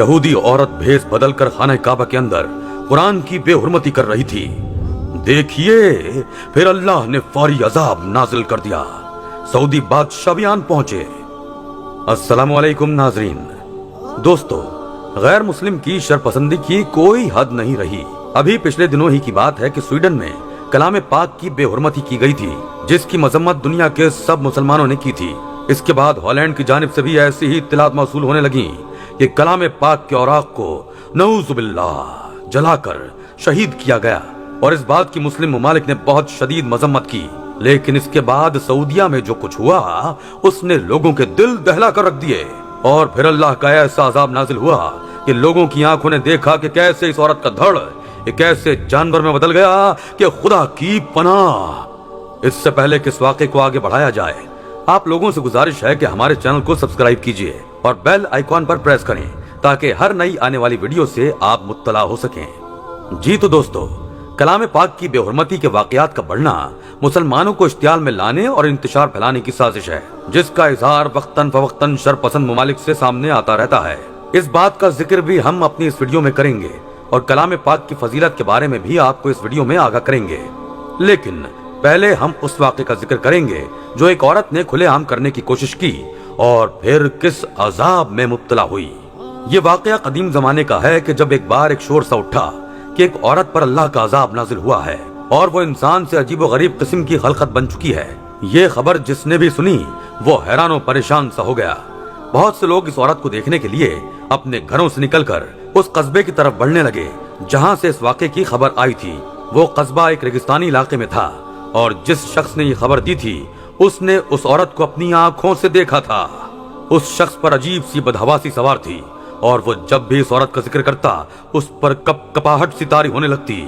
यहूदी औरत भेष बदल कर खाना काबा के अंदर कुरान की बेहुरमती कर रही थी। देखिए, फिर अल्लाह ने फौरी अजाब नाजिल कर दिया। सऊदी बादशाह भी आन पहुंचे। अस्सलामु अलैकुम नाजरीन। दोस्तों, गैर मुस्लिम की शरपसंदी की कोई हद नहीं रही। अभी पिछले दिनों ही की बात है कि स्वीडन में कलाम पाक की बेहुरमती की गई थी, जिसकी मजम्मत दुनिया के सब मुसलमानों ने की थी। इसके बाद हॉलैंड की जानिब से भी ऐसी ही इत्तलात मौसूल होने लगी कि कलाम पाक के औराक को नऊजुबिल्लाह जलाकर शहीद किया गया, और इस बात की मुस्लिम ममालिक ने बहुत शदीद मजम्मत की। लेकिन इसके बाद सऊदिया में जो कुछ हुआ उसने लोगों के दिल दहला कर रख दिए, और फिर अल्लाह का ऐसा अजाब नाजिल हुआ कि लोगों की आंखों ने देखा कि कैसे इस औरत का धड़ एक ऐसे जानवर में बदल गया कि खुदा की पनाह। इससे पहले कि इस वाक़े को आगे बढ़ाया जाए, आप लोगों से गुजारिश है कि हमारे चैनल को सब्सक्राइब कीजिए और बेल आइकॉन पर प्रेस करें ताकि हर नई आने वाली वीडियो से आप मुत्तला हो सकें। जी तो दोस्तों, कलाम पाक की बेहुरमती के वाकयात का बढ़ना मुसलमानों को इश्तियाल में लाने और इंतशार फैलाने की साजिश है, जिसका इजहार वक्तन फवक्तन शरपसंद ममालिक से सामने आता रहता है। इस बात का जिक्र भी हम अपनी इस वीडियो में करेंगे और कलाम पाक की फजीलत के बारे में भी आपको इस वीडियो में आगाह करेंगे। लेकिन पहले हम उस वाक़े का जिक्र करेंगे जो एक औरत ने खुलेआम करने की कोशिश की और फिर किस अजाब में मुब्तला हुई। ये वाक़या कदीम जमाने का है कि जब एक बार एक शोर सा उठा कि एक औरत पर अल्लाह का अजाब नाजिल हुआ है और वो इंसान से अजीब व गरीब किस्म की खलकत बन चुकी है। ये खबर जिसने भी सुनी वो हैरान और परेशान सा हो गया। बहुत से लोग इस औरत को देखने के लिए अपने घरों से निकलकर उस कस्बे की तरफ बढ़ने लगे जहाँ से इस वाक़े की खबर आई थी। वो कस्बा एक रेगिस्तानी इलाके में था और जिस शख्स ने ये खबर दी थी उसने उस औरत को अपनी आंखों से देखा था। उस शख्स पर अजीब सी बदहवासी सवार थी और वो जब भी इस औरत का जिक्र करता उस पर कपाहट सी तारी होने लगती।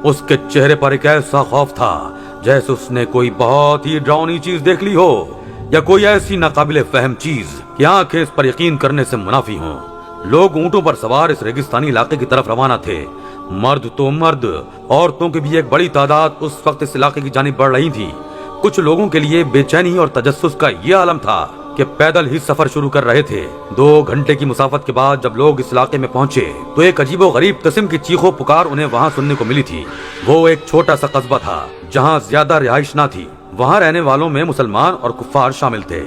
उसके चेहरे पर एक ऐसा खौफ था जैसे उसने कोई बहुत ही डरावनी चीज देख ली हो या कोई ऐसी नाकाबिले फहम चीज कि आंखें इस पर यकीन करने से मुनाफी हों। लोग ऊंटों पर सवार इस रेगिस्तानी इलाके की तरफ रवाना थे। मर्द तो मर्द, औरतों की भी एक बड़ी तादाद उस वक्त इस इलाके की जानिब बढ़ रही थी। कुछ लोगों के लिए बेचैनी और तजस्सुस का यह आलम था कि पैदल ही सफर शुरू कर रहे थे। 2 घंटे की मुसाफत के बाद जब लोग इस इलाके में पहुंचे तो एक अजीबो गरीब किस्म की चीखों पुकार उन्हें वहां सुनने को मिली थी। वो एक छोटा सा कस्बा था जहां ज्यादा रिहाइश ना थी। वहां रहने वालों में मुसलमान और कुफ्फार शामिल थे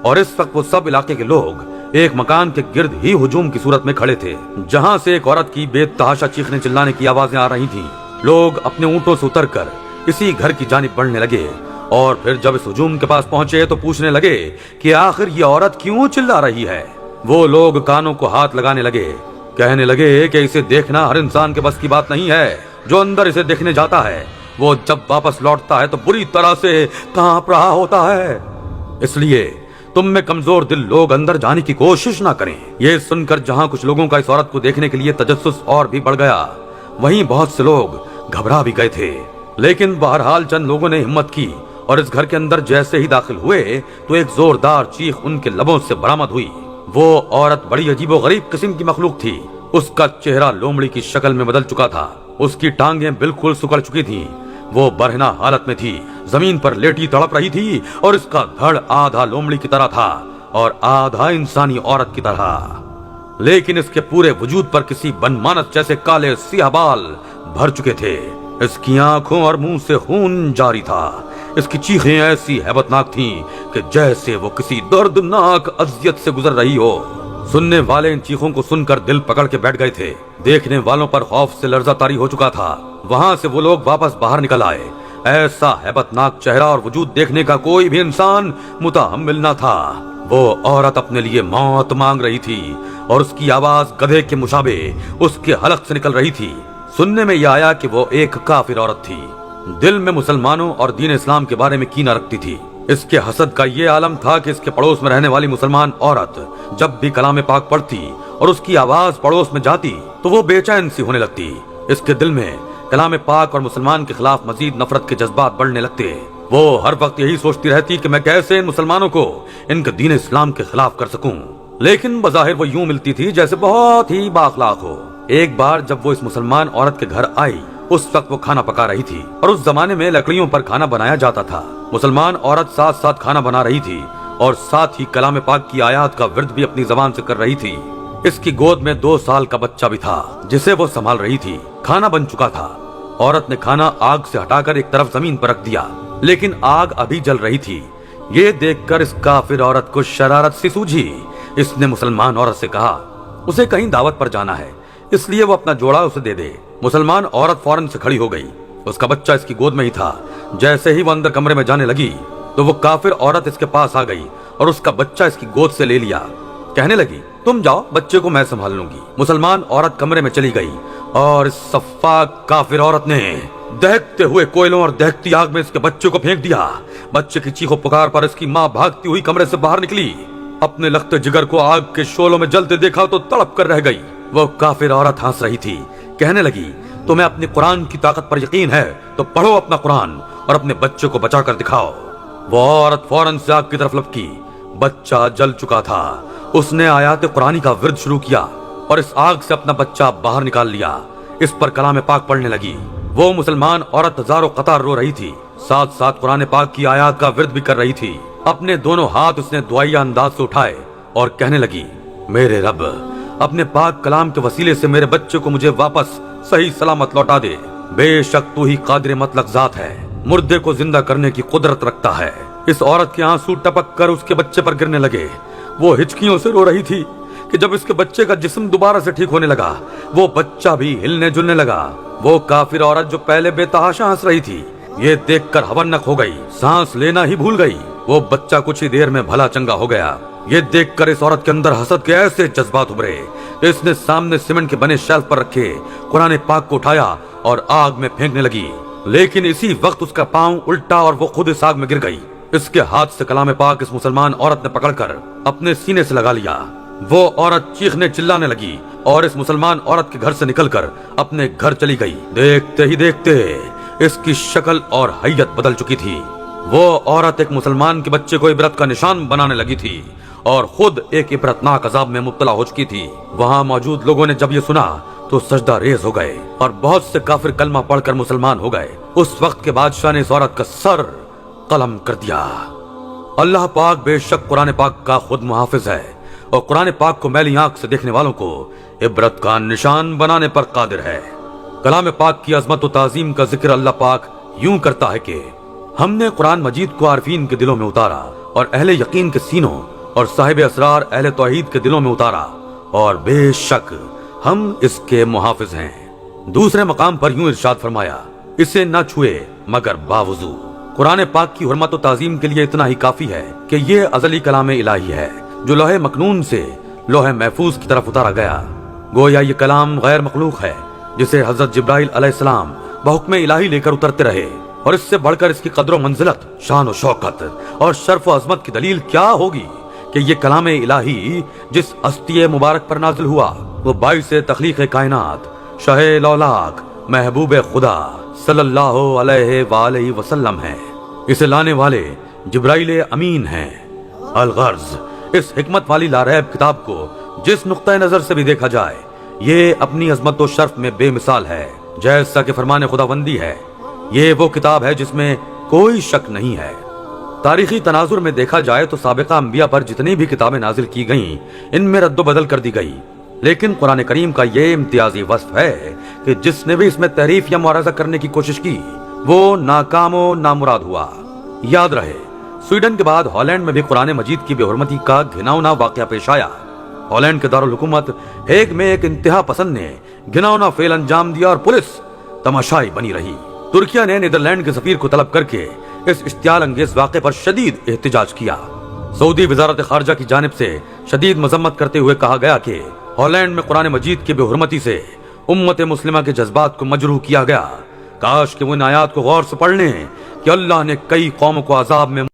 और इस वक्त वो सब इलाके के लोग एक मकान के गिर्द ही हुजूम की सूरत में खड़े थे, जहां से एक औरत की बेतहाशा चीखने चिल्लाने की आवाजें आ रही थीं। लोग अपने ऊंटों से उतरकर इसी घर की जानिब बढ़ने लगे और फिर जब इस हुजूम के पास पहुंचे तो पूछने लगे कि आखिर ये औरत क्यों चिल्ला रही है। वो लोग कानों को हाथ लगाने लगे, कहने लगे कि इसे देखना हर इंसान के बस की बात नहीं है। जो अंदर इसे देखने जाता है वो जब वापस लौटता है तो बुरी तरह से कांप रहा होता है। इसलिए तुम में कमजोर दिल लोग अंदर जाने की कोशिश ना करें। ये सुनकर जहां कुछ लोगों का इस औरत को देखने के लिए तजस्सुस और भी बढ़ गया, वहीं बहुत से लोग घबरा भी गए थे। लेकिन बहरहाल चंद लोगों ने हिम्मत की और इस घर के अंदर जैसे ही दाखिल हुए तो एक जोरदार चीख उनके लबों से बरामद हुई। वो औरत बड़ी अजीबो गरीब किस्म की मखलूक थी। उसका चेहरा लोमड़ी की शक्ल में बदल चुका था। उसकी टांगें बिल्कुल सुकड़ चुकी थीं। वो बरहना हालत में थी, जमीन पर लेटी तड़प रही थी और इसका धड़ आधा लोमड़ी की तरह था और आधा इंसानी औरत की तरह। लेकिन इसके पूरे वजूद पर किसी बनमानस जैसे काले सियाह बाल भर चुके थे। इसकी आंखों और मुंह से खून जारी था। इसकी चीखें ऐसी हैबतनाक थीं कि जैसे वो किसी दर्दनाक अज़ियत से गुजर रही हो। सुनने वाले इन चीखों को सुनकर दिल पकड़ के बैठ गए थे। देखने वालों पर खौफ से लर्जा तारी हो चुका था। वहां से वो लोग वापस बाहर निकल आए। ऐसा हैबतनाक चेहरा और वजूद देखने का कोई भी इंसान मुतहम्मिल न था। वो औरत अपने लिए मौत मांग रही थी और उसकी आवाज गधे के मुशाबे उसके हलक से निकल रही थी। सुनने में यह आया कि वो एक काफिर औरत थी। दिल में मुसलमानों और दीन इस्लाम के बारे में कीना रखती थी। इसके हसद का ये आलम था कि इसके पड़ोस में रहने वाली मुसलमान औरत जब भी कलाम पाक पढ़ती और उसकी आवाज पड़ोस में जाती तो वो बेचैन सी होने लगती। इसके दिल में कलाम पाक और मुसलमान के खिलाफ मजीद नफरत के जज्बात बढ़ने लगते। वो हर वक्त यही सोचती रहती कि मैं कैसे इन मुसलमानों को इनके दीन इस्लाम के खिलाफ कर सकूं। लेकिन बज़ाहिर वो यूं मिलती थी जैसे बहुत ही बाअखलाक हो। एक बार जब वो इस मुसलमान औरत के घर आई उस वक्त वो खाना पका रही थी और उस जमाने में लकड़ियों पर खाना बनाया जाता था। मुसलमान औरत साथ साथ खाना बना रही थी और साथ ही कलाम पाक की आयत का विर्द भी अपनी जबान से कर रही थी। اس کی گود میں 2 سال کا بچہ بھی تھا جسے وہ سنبھال رہی تھی۔ کھانا بن چکا تھا۔ عورت نے کھانا آگ سے ہٹا کر ایک طرف زمین پر رکھ دیا، لیکن آگ ابھی جل رہی تھی۔ یہ دیکھ کر اس کافر عورت کو شرارت سی سوجھی۔ اس نے مسلمان عورت سے کہا اسے کہیں دعوت پر جانا ہے، اس لیے وہ اپنا جوڑا اسے دے دے۔ مسلمان عورت فوراً سے کھڑی ہو گئی۔ اس کا بچہ اس کی گود میں ہی تھا۔ جیسے ہی وہ اندر کمرے میں جانے لگی تو وہ کافر عورت اس کے پاس آ گئی اور اس کا بچہ اس کی گود سے لے لیا۔ کہنے لگی تم جاؤ، بچے کو میں سنبھال لوں گی۔ مسلمان عورت کمرے میں چلی گئی اور اس سفاک کافر عورت نے دہکتے ہوئے کوئلوں اور دہکتی آگ میں اس کے بچے کو پھینک دیا۔ بچے کی چیخ و پکار پر اس کی ماں بھاگتی ہوئی کمرے سے باہر نکلی۔ اپنے لختے جگر کو آگ کے شعلوں میں جلتے دیکھا تو تڑپ کر رہ گئی۔ وہ کافر عورت ہنس رہی تھی۔ کہنے لگی تمہیں اپنے قرآن کی طاقت پر یقین ہے تو پڑھو اپنا قرآن اور اپنے بچے کو بچا کر دکھاؤ۔ وہ عورت فوراً سے آگ کی طرف لپکی۔ بچہ جل چکا تھا۔ اس نے آیات قرآنی کا ورد شروع کیا اور اس آگ سے اپنا بچہ باہر نکال لیا۔ اس پر کلام پاک پڑھنے لگی۔ وہ مسلمان عورت ہزاروں قطار رو رہی تھی، ساتھ ساتھ قرآن پاک کی آیات کا ورد بھی کر رہی تھی۔ اپنے دونوں ہاتھ اس نے دعائیا انداز سے اٹھائے اور کہنے لگی میرے رب، اپنے پاک کلام کے وسیلے سے میرے بچے کو مجھے واپس صحیح سلامت لوٹا دے۔ بے شک تو ہی قادر مطلق ذات ہے، مردے کو زندہ کرنے کی قدرت رکھتا ہے۔ اس عورت کے آنسو ٹپک کر اس کے بچے پر گرنے لگے۔ وہ ہچکیوں سے رو رہی تھی کہ جب اس کے بچے کا جسم دوبارہ سے ٹھیک ہونے لگا، وہ بچہ بھی ہلنے جلنے لگا۔ وہ کافر عورت جو پہلے بے تحاشا ہنس رہی تھی، یہ دیکھ کر ہونک ہو گئی، سانس لینا ہی بھول گئی۔ وہ بچہ کچھ ہی دیر میں بھلا چنگا ہو گیا۔ یہ دیکھ کر اس عورت کے اندر حسد کے ایسے جذبات ابھرے کہ اس نے سامنے سیمنٹ کے بنے شیلف پر رکھے قرآن پاک کو اٹھایا اور آگ میں پھینکنے لگی، لیکن اسی وقت اس کا پاؤں الٹا اور وہ خود اس آگ میں گر گئی۔ اس کے ہاتھ سے کلام پاک اس مسلمان عورت نے پکڑ کر اپنے سینے سے لگا لیا۔ وہ عورت چیخنے چلانے لگی اور اس مسلمان عورت کے گھر سے نکل کر اپنے گھر چلی گئی۔ دیکھتے ہی دیکھتے اس کی شکل اور حیت بدل چکی تھی۔ وہ عورت ایک مسلمان کے بچے کو عبرت کا نشان بنانے لگی تھی اور خود ایک عبرتناک عذاب میں مبتلا ہو چکی تھی۔ وہاں موجود لوگوں نے جب یہ سنا تو سجدہ ریز ہو گئے اور بہت سے کافر کلمہ پڑھ کر مسلمان ہو گئے۔ اس وقت کے بادشاہ نے اس عورت کا سر قلم کر دیا۔ اللہ پاک بے شک قرآن پاک کا خود محافظ ہے اور قرآن پاک کو میلی آنکھ سے دیکھنے والوں کو عبرت کا نشان بنانے پر قادر ہے۔ کلام پاک کی عظمت و تعظیم کا ذکر اللہ پاک یوں کرتا ہے کہ ہم نے قرآن مجید کو عارفین کے دلوں میں اتارا اور اہل یقین کے سینوں اور صاحب اسرار اہل توحید کے دلوں میں اتارا، اور بے شک ہم اس کے محافظ ہیں۔ دوسرے مقام پر یوں ارشاد فرمایا اسے نہ چھوئے مگر باوضو۔ قرآن پاک کی حرمت و تعظیم کے لیے اتنا ہی کافی ہے کہ یہ ازلی کلام الہی ہے جو لوح مکنون سے لوح محفوظ کی طرف اتارا گیا۔ گویا یہ کلام غیر مخلوق ہے جسے حضرت جبرائیل علیہ السلام بحکم الہی لے کر اترتے رہے، اور اس سے بڑھ کر اس کی قدر و منزلت، شان و شوکت اور شرف و عظمت کی دلیل کیا ہوگی کہ یہ کلام الہی جس ہستی مبارک پر نازل ہوا وہ باعث تخلیق کائنات، شاہ لولاک، محبوب خدا صلی اللہ علیہ وآلہ وسلم ہے۔ اسے لانے والے جبرائیل امین ہیں۔ الغرض اس حکمت والی لاریب کتاب کو جس نقطہ نظر سے بھی دیکھا جائے یہ اپنی عظمت و شرف میں بے مثال ہے، جیسا کہ فرمان خداوندی ہے۔ یہ وہ کتاب ہے جس میں کوئی شک نہیں ہے۔ تاریخی تناظر میں دیکھا جائے تو سابقہ انبیاء پر جتنی بھی کتابیں نازل کی گئیں ان میں رد و بدل کر دی گئی، لیکن قرآن کریم کا یہ امتیازی وصف ہے کہ جس نے بھی اس میں تحریف یا معارضہ کرنے کی کوشش کی وہ ناکام و نامراد ہوا۔ یاد رہے سویڈن کے بعد ہالینڈ میں بھی قرآن مجید کی بے حرمتی کا گھناؤنا واقعہ پیش آیا۔ ہالینڈ کے دارالحکومت ہیگ میں ایک انتہا پسند نے گھناؤنا فعل انجام دیا اور پولیس تماشائی بنی رہی۔ ترکیہ نے نیدرلینڈ کے سفیر کو طلب کر کے اس اشتعال انگیز واقعے پر شدید احتجاج کیا۔ سعودی وزارت خارجہ کی جانب سے شدید مذمت کرتے ہوئے کہا گیا کہ ہالینڈ میں قرآن مجید کی بے حرمتی سے امت مسلمہ کے جذبات کو مجروح کیا گیا۔ کاش کہ وہ ان آیات کو غور سے پڑھ لیں کہ اللہ نے کئی قوموں کو عذاب میں